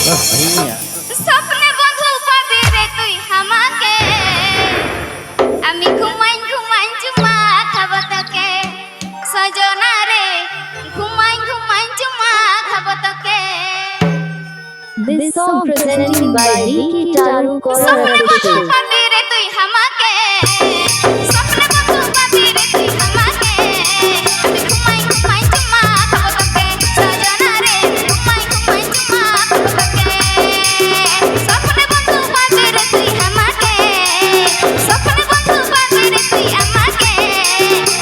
স্বপ্নে বন্ধু পাবি রে তুই আমাকে, আমি ঘুমাই ঘুমাই চুমা খাব তোকে সজনা রে, ঘুমাই ঘুমাই চুমা খাব তোকে। This song presented by DK Taru স্বপ্নে বন্ধু Corona. পাবি রে তুই আমাকে, স্বপ্নে বন্ধু পাবি রে তুই আমাকে, আমি ঘুমাই ঘুমাই চুমা খাব তোকে সজনা রে, ঘুমাই ঘুমাই চুমা খাব তোকে। স্বপ্নে বন্ধু পাবি রে তুই আমাকে, স্বপ্নে বন্ধু পাবি রে তুই আমাকে,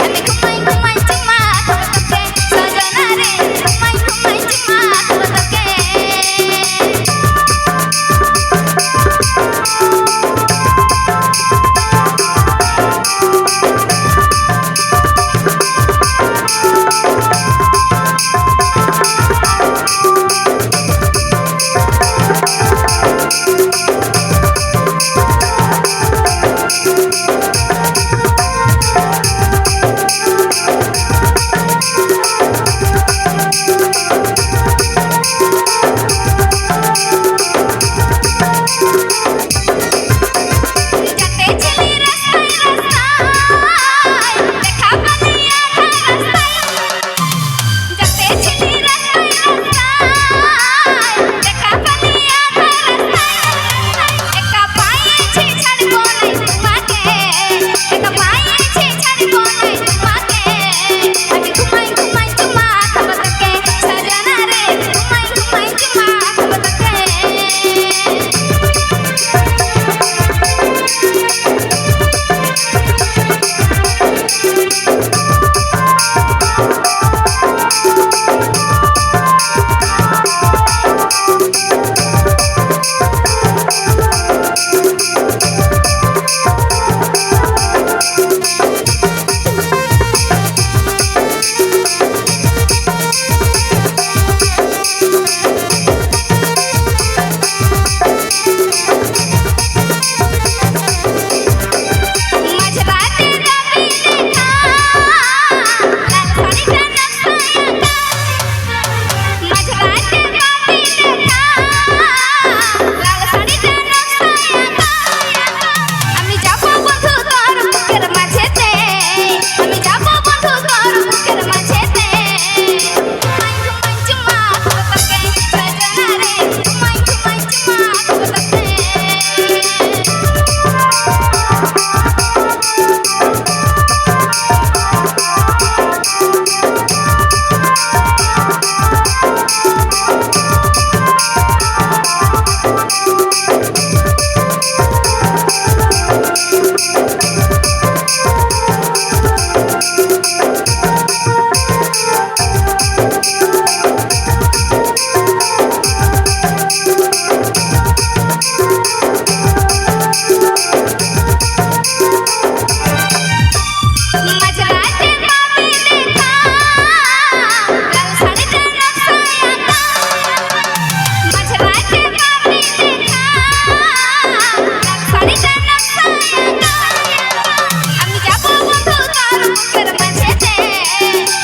আমি ঘুমাই ঘুমাই চুমা খাব তোকে সজনা রে, ঘুমাই ঘুমাই চুমা খাব তোকে। যাতে চলি রাস্তায় রাস্তায়, দেখা পেলি আধা রাস্তায়, যাতে চলি রাস্তায় রাস্তায়, দেখা পেলি আধা রাস্তায়, একা পায়েছি ছাড়বো নাই তোমাকে, একা পায়েছি ছাড়বো নাই তোমাকে, আমি ঘুমাই ঘুমাই চুমা খাব তোকে সজনা রে, ঘুমাই ঘুমাই চুমা খাব তোকে। মাঝরাতে যাবি দেখা, লাল শাড়িটা নকশায় আঁকা, মাঝরাতে যাবি দেখা, লাল শাড়িটা নকশায় আঁকা, আমি যাবো বন্ধু তোর বুকের মাঝেতে, আমি যাবো বন্ধু তোর বুকের মাঝেতে, ঘুমাই ঘুমাই চুমা খাব তোকে সজনা রে, ঘুমাই ঘুমাই চুমা খাব তোকে। মাঝরাতে যাবি দেখা, লাল শাড়িটা নকশায় আঁকা, মাঝরাতে যাবি দেখা, লাল শাড়িটা নকশায় আঁকা, আমি যাবো বন্ধু তোর বুকের মাঝেতে,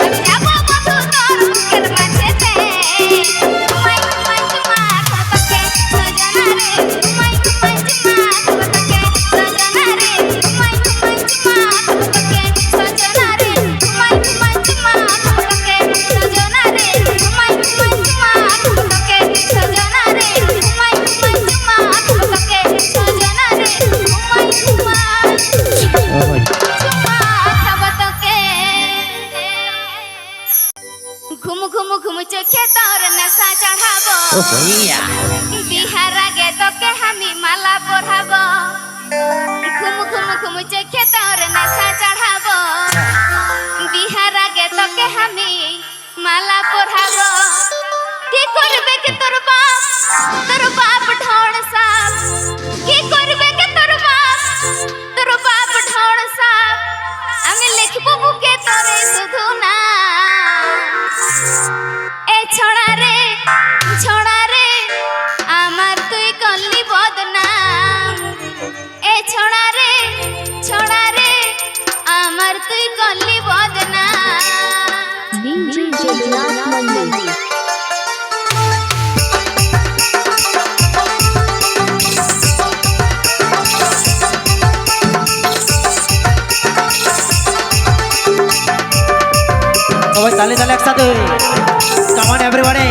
আমি যাবো বন্ধু তোর বুকের মাঝেতে, ঘুমাই ঘুমাই চুমা খাব তোকে সজনা রে, ঘুমাই ঘুমাই চুমা খাব তোকে সজনা রে, ঘুমাই ঘুমাই চুমা খাব তোকে সজনা রে, ঘুমাই ঘুমাই চুমা খাব তোকে সজনা রে, ঘুমাই ঘুমাই চুমা খাব তোকে সজনা রে, ঘুমাই ঘুমাই চুমা খাব তোকে সজনা রে, ঘুমাই ঘুমাই চুমা খাব তোকে। ঘুম ঘুম ঘুম চোখে তোর নেশা চড়াবো, বিহার আগে তোকে আমি মালা পরাবো, ঘুম ঘুম ঘুম চোখে তোর নেশা চড়াবো, বিহার আগে তোকে আমি মালা পরাবো। কি করবে কে তোর বাপ ঢোড় সাপ, কি করবে কে তোর বাপ ঢোড় সাপ, আমি লিখবো বুকে তোরে শুধু না, এ ছড়া রে আমার তুই করলি বদনাম, এ ছড়া রে আমার তুই করলি বদনাম। DJ Jagannathan Mandal. সবাই তালে তালে একসাথে কাম অন এভরিবডি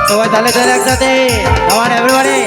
সবাই তালে তালে একসাথে কাম অন এভরিবডি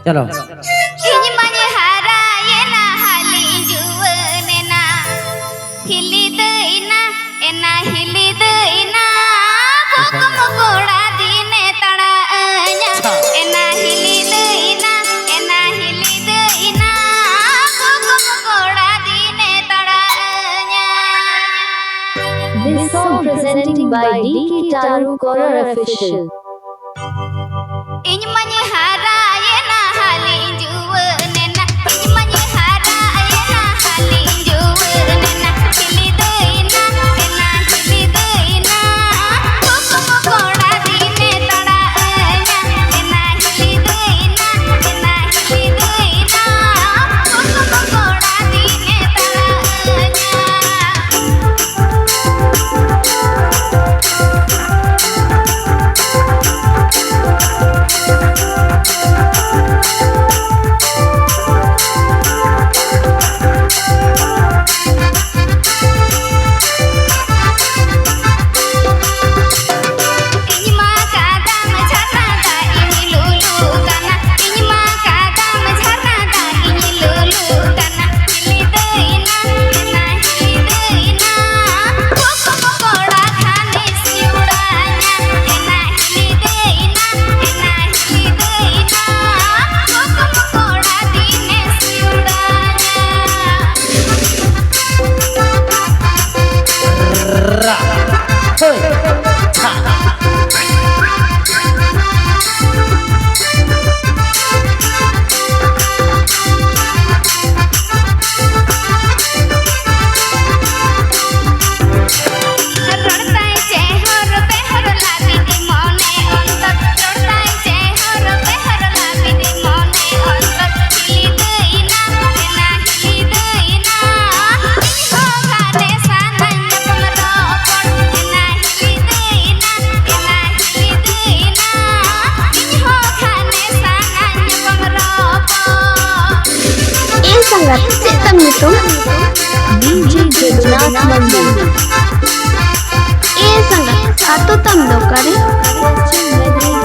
चलो ᱤᱧ ᱢᱟᱧ ᱦᱟᱨᱟᱭᱮᱱᱟ ᱦᱟᱹᱞᱤ ᱡᱩᱣᱟᱹᱱᱮᱱᱟ ᱦᱤᱞᱤᱫᱟᱹᱭᱱᱟ ᱮᱱᱟ ᱦᱤᱞᱤᱫᱟᱹᱭᱱᱟ ᱵᱚᱠᱚᱢ ᱠᱚᱲᱟ by DK Taru Corner Official. Inya menyihara ayana halin juwenena. Inya menyihara ayana halin juwenena. Hili deina, ena hili deina. Hukum koda dine tada enya. Ena hili deina, ena hili deina. Hukum koda dine tada enya. Sangat cetam itu DJ Jagannath Mandir. sangat satu tam dokare Medley